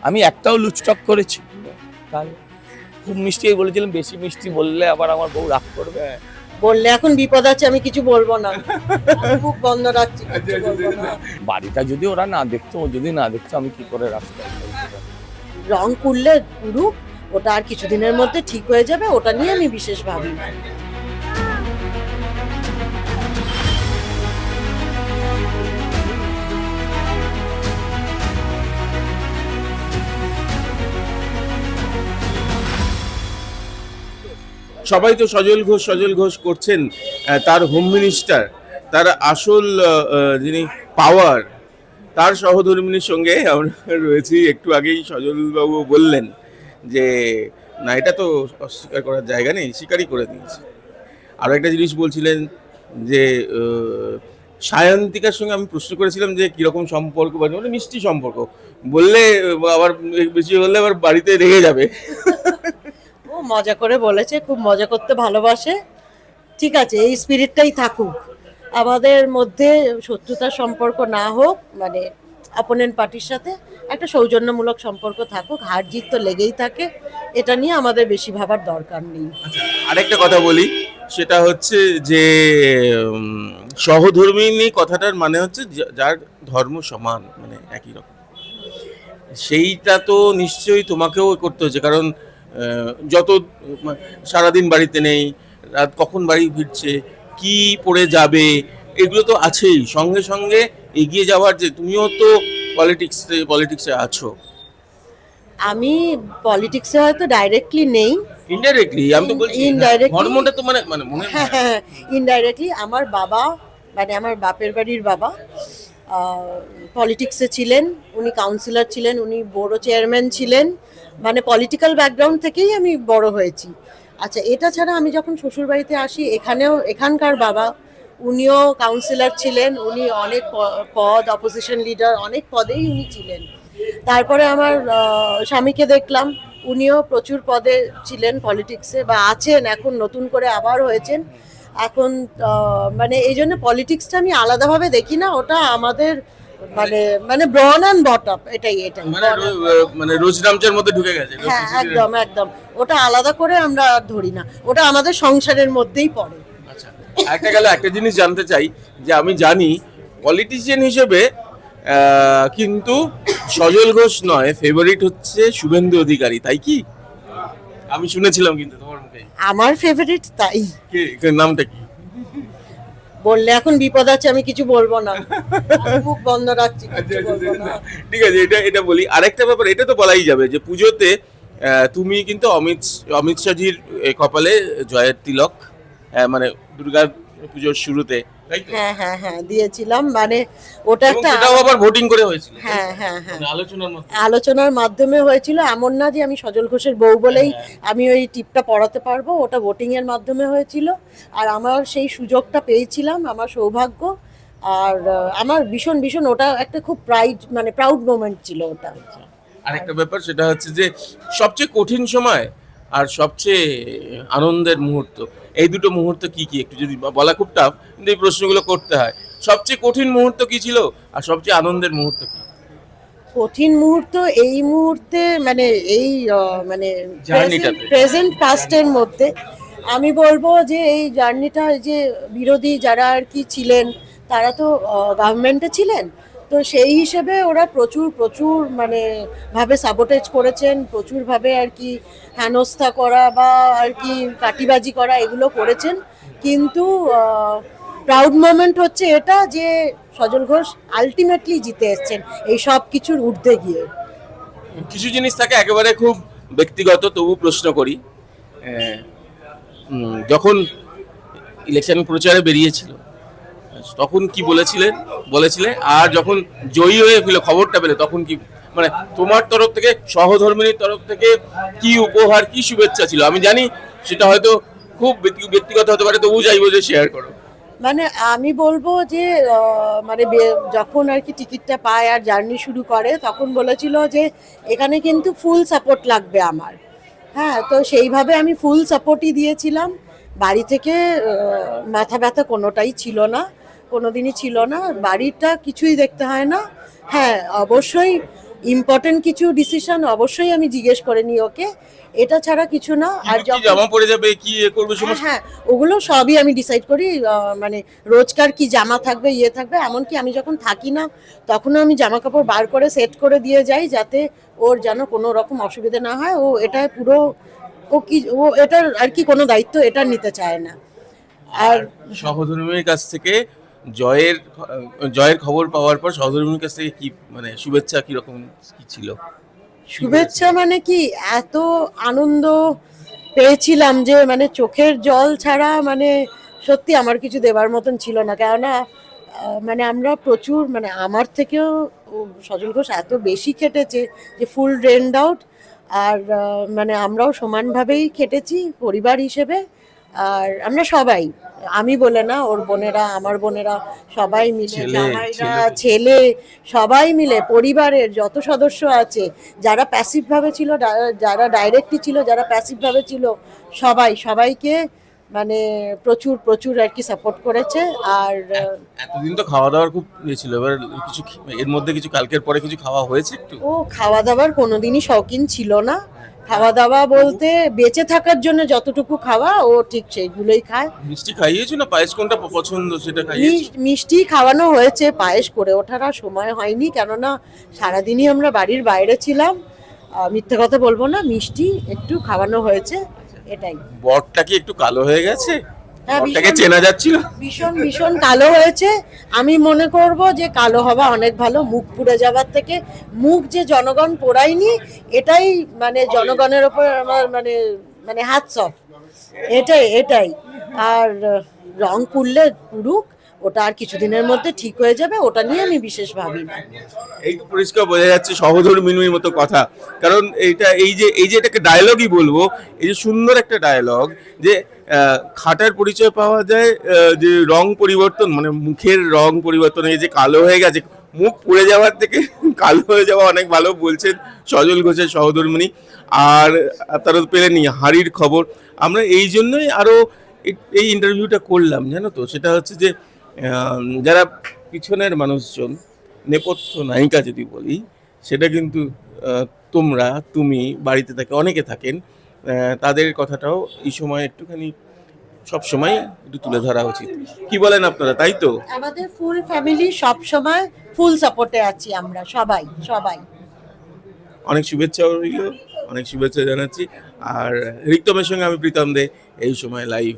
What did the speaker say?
আমি একটাও লুচটক করেছি? তাহলে খুব মিষ্টি বলেছিলাম, বেশি মিষ্টি বললে আবার আমার বউ রাগ করবে। বললে এখন বিপদ আছে, আমি কিছু বলবো না, মুখ বন্ধ রাখছি, কিছু বলবো না। বাড়িটা যদি ওরা না দেখতো, ও যদি না দেখতো, আমি কি করে রাস্তায় চলতে? রং করলে পুরুক, ওটা আর কিছুদিনের মধ্যে ঠিক হয়ে যাবে, ওটা নিয়ে আমি বিশেষ ভাবি না। সবাই তো সজল ঘোষ করছেন, তার হোম মিনিস্টার, তার আসল যিনি পাওয়ার, তার সহধর্মিনীর সঙ্গে আমরা রয়েছি। একটু আগেই সজলবাবু বললেন যে না, এটা তো অস্বীকার করার জায়গা নেই, স্বীকারই করে দিয়েছে। আরও একটা জিনিস বলছিলেন যে সায়ন্তিকার সঙ্গে আমি প্রশ্ন করেছিলাম যে কীরকম সম্পর্ক, মানে মিষ্টি সম্পর্ক, বললে আবার বেশি হলে আবার বাড়িতে রেগে যাবে। ও মজা করে বলেছে, খুব মজা করতে ভালোবাসে। ঠিক আছে, এই স্পিরিটটাই থাকুক আমাদের মধ্যে, শত্রুতার সম্পর্ক না হোক, মানে অপোনেন্ট পার্টির সাথে একটা সৌজন্যমূলক সম্পর্ক থাকুক। হার জিত তো লেগেই থাকে, এটা নিয়ে আমাদের বেশি ভাবার দরকার নেই। আরেকটা কথা বলি, সেটা হচ্ছে যে সহধর্মিনী কথাটার মানে হচ্ছে যার ধর্ম সমান, মানে একই রকম। সেইটা তো নিশ্চয়ই তোমাকেও করতে হচ্ছে, কারণ যত সারাদিন বাড়িতে নেই, রাত কখন বাড়ি ফিরছে, কি পড়ে যাবে, এগুলো তো আছেই। সঙ্গে সঙ্গে এগিয়ে যাওয়ার যে, তুমিও তো পলিটিক্সে আছো। আমি পলিটিক্সে হয়তো ডাইরেক্টলি নেই, ইনডাইরেক্টলি আমি তো বলছি, ধর্মটা তো মানে মানে মনে হয় ইনডাইরেক্টলি। আমার বাবা, মানে আমার বাপের বাড়ির বাবা পলিটিক্সে ছিলেন, উনি কাউন্সিলর ছিলেন, উনি বড় চেয়ারম্যান ছিলেন, মানে পলিটিক্যাল ব্যাকগ্রাউন্ড থেকেই আমি বড় হয়েছি। আচ্ছা, এটা ছাড়া আমি যখন শ্বশুরবাড়িতে আসি, এখানকার বাবা, উনিও কাউন্সিলর ছিলেন, উনি অনেক পদ, অপোজিশন লিডার, অনেক পদেই উনি ছিলেন। তারপরে আমার স্বামীকে দেখলাম, উনিও প্রচুর পদে ছিলেন পলিটিক্সে, বা আছেন, এখন নতুন করে আবার হয়েছেন। এখন মানে এই জন্য পলিটিক্সটা আমি আলাদাভাবে দেখি না, ওটা আমাদের মানে মানে ব্রন অ্যান্ড বটম, এটাই মানে রোজনামচার মধ্যে ঢুকে গেছে। হ্যাঁ, একদম একদম, ওটা আলাদা করে আমরা ধরি না, ওটা আমাদের সংসারের মধ্যেই পড়ে। আচ্ছা, একটা জিনিস জানতে চাই, যে আমি জানি পলিটিশিয়ান হিসেবে কিন্তু সজল ঘোষ নয়, ফেভারিট হচ্ছে শুভেন্দু অধিকারী, তাই কি? আমি শুনেছিলাম কিন্তু তোমার মুখে। আমার ফেভারিট তাই। নামটা কি? বললে এখন বিপদ আছে, আমি কিছু বলবো না, মুখ বন্ধ রাখছি, কিছু বলবো না। ঠিক আছে, এটা বলি। আরেকটা ব্যাপার, এটা তো বলাই যাবে যে পুজোতে তুমি কিন্তু অমিত শাহজির কপালে জয়ের তিলক, মানে দুর্গা পুজোর শুরুতে, তাই তো? হ্যাঁ হ্যাঁ হ্যাঁ, দিয়েছিলাম, মানে ওটা একটা, সেটাও আবার ভোটিং করে হয়েছিল। হ্যাঁ হ্যাঁ হ্যাঁ, আলোচনার মাধ্যমে হয়েছিল। এমন না যে আমি সজল ঘোষের বউ বলেই আমি ওই টিপটা পড়াতে পারবো, ওটা ভোটিং এর মাধ্যমে হয়েছিল। আর আমার সেই সুযোগটা পেয়েছিলাম, আমার সৌভাগ্য। আর আমার ভীষণ ভীষণ, ওটা একটা খুব প্রাউড মোমেন্ট ছিল ওটা। আরেকটা ব্যাপার, সেটা হচ্ছে যে সবচেয়ে কঠিন সময় আর সবচেয়ে আনন্দের মুহূর্ত, এই দুটো মুহূর্ত কি কি একটু যদি বলা, খুব টাফ, কিন্তু এই প্রশ্নগুলো করতে হয়। সবচেয়ে কঠিন মুহূর্ত কি ছিল, আর সবচেয়ে আনন্দের মুহূর্ত কি? কঠিন মুহূর্ত এই মুহূর্তে, মানে এই মানে প্রেজেন্ট পাস্টের মধ্যে আমি বলবো যে এই জার্নিটা, যে বিরোধী যারা আর কি ছিলেন, তারা তো গভর্নমেন্টে ছিলেন, তো সেই হিসেবে ওরা প্রচুর মানে ভাবে সাবোটেজ করেছেন, প্রচুরভাবে আর কি হেনস্থা করা বা আর কি কাটিবাজি করা, এগুলো করেছেন। কিন্তু প্রাউড মোমেন্ট হচ্ছে এটা, যে সজল ঘোষ আলটিমেটলি জিতে এসছেন এই সব কিছুর ঊর্ধ্বে গিয়ে। কিছু জিনিস থাকে একেবারে খুব ব্যক্তিগত, তবু প্রশ্ন করি। যখন ইলেকশন প্রচারে বেরিয়েছিল, তখন কি বলেছিলে, আর যখন জয়ী হয়ে খবরটা পেলে, তখন কি, মানে তোমার তরফ থেকে, সহধর্মিনীর তরফ থেকে কি উপহার, কি শুভেচ্ছা ছিল? আমি জানি সেটা হয়তো খুব ব্যক্তিগত হতে পারে, তবু চাইবো যে শেয়ার করো। মানে আমি বলবো যে মানে যখন আর কি টিকিটটা পায় আর জার্নি শুরু করে, তখন বলেছিল যে এখানে কিন্তু ফুল সাপোর্ট লাগবে আমার। হ্যাঁ, তো সেইভাবে আমি ফুল সাপোর্টই দিয়েছিলাম। বাড়ি থেকে মাথা ব্যথা কোনোটাই ছিল না, কোনোদিনই ছিল না। বাড়িটা কিছুই দেখতে হয় না। হ্যাঁ, অবশ্যই ইম্পর্টেন্ট কিছু ডিসিশন অবশ্যই আমি জিজ্ঞেস করে নিই ওকে, এটা ছাড়া কিছু না। আর কি জামা পরে যাবে, কি করবে সমস্ত হ্যাঁ ওগুলো সবই আমি ডিসাইড করি, মানে রোজকার কি জামা থাকবে থাকবে, এমনকি আমি যখন থাকি না তখনও আমি জামা কাপড় বার করে সেট করে দিয়ে যাই, যাতে ওর যেন কোনো রকম অসুবিধা না হয়। ও এটা পুরো ও এটার আর কি কোনো দায়িত্ব এটা নিতে চায় না। আর সহধর্মীর কাছ থেকে জয়ের খবর পাওয়ার পর সহধর্মীর কাছ থেকে কি মানে শুভেচ্ছা কিরকম কি ছিল? শুভেচ্ছা মানে কি এত আনন্দ পেয়েছিলাম যে মানে চোখের জল ছাড়া মানে সত্যি আমার কিছু দেবার মতন ছিল না। কেননা মানে আমরা প্রচুর, মানে আমার থেকেও সজল ঘোষ এত বেশি খেটেছে যে ফুল রেন্ড আউট। আর মানে আমরাও সমানভাবেই খেটেছি পরিবার হিসেবে। আর আমরা সবাই, আমি বলে না, ওর বোনেরা, আমার বোনেরা সবাই মিলে, জামাইরা, ছেলে, সবাই মিলে পরিবারের যত সদস্য আছে, যারা প্যাসিভ ভাবে ছিল, যারা ডাইরেক্টলি ছিল, যারা প্যাসিভ ভাবে ছিল, সবাইকে মানে প্রচুর প্রচুর আর কি সাপোর্ট করেছে। আর এতদিন তো খাওয়া দাওয়ার খুব ছিল, এবার কিছু এর মধ্যে কিছু কালকের পরে কিছু খাওয়া হয়েছে একটু? ও খাওয়া দাওয়ার কোনোদিনই শৌখিন ছিল না। খাওয়া দাওয়া বলতে বেঁচে থাকার জন্য যতটুকু খাওয়া ও ঠিক সেইগুলোই খায়। মিষ্টি খাইয়েছো না পায়েস কোনটা পছন্দ সেটা খাইয়েছো? মিষ্টি খাওয়ানো হয়েছে, পায়েস করে ওঠার আর সময় হয়নি, কেননা সারাদিনই আমরা বাড়ির বাইরে ছিলাম। মিথ্যে কথা বলবো না, মিষ্টি একটু খাওয়ানো হয়েছে, এটাই। বরটা কি একটু কালো হয়ে গেছে? হ্যাঁ, বরটাকে চেনা যাচ্ছিল? ভীষণ ভীষণ কালো হয়েছে। আমি মনে করব যে কালো হওয়া অনেক ভালো, মুখ পুড়ে যাওয়ার থেকে। মুখ যে জনগণ পোড়ায়নি, এটাই মানে জনগণের ওপর আমার মানে মানে হ্যাটস অফ, এটাই। আর রং পুড়লে পুড়ুক, ওটা আর কিছুদিনের মধ্যে ঠিক হয়ে যাবে, ওটা নিয়ে আমি বিশেষ ভাবি না। এই তো পরিষ্কার বোঝা যাচ্ছে সহধর্মিনীর মতো কথা। কারণ এই যে এটাকে ডায়লগই বলবো, এই যে সুন্দর একটা ডায়লগ যে খাটার পরিচয় পাওয়া যায়, যে রং পরিবর্তন, মানে মুখের রং পরিবর্তন, এই যে কালো হয়ে গেছে, মুখ পুড়ে যাওয়ার থেকে কালো হয়ে যাওয়া অনেক ভালো বলছেন সজল ঘোষের সহধর্মিনী। আর তারা পেলেনি হাড়ির খবর। আমরা এই জন্যই আরো এই ইন্টারভিউটা করলাম, জানো তো, সেটা হচ্ছে যে যারা পিছনের মানুষজন, নেপথ্য নায়িকা যদি বলি, সেটা কিন্তু তুমি বাড়িতে থাকে, অনেকে থাকেন, তাদের কথাটাও এই সময় একটুখানি সব সময় একটু তুলে ধরা উচিত। কি বলেন আপনারা, তাই তো? আমাদের ফুল ফ্যামিলি সব সময় ফুল সাপোর্টে আছি আমরা সবাই। অনেক শুভেচ্ছা রইল, অনেক শুভেচ্ছা জানাচ্ছি। আর রিক্তমের সঙ্গে আমি প্রীতম দে এই সময় লাইভ।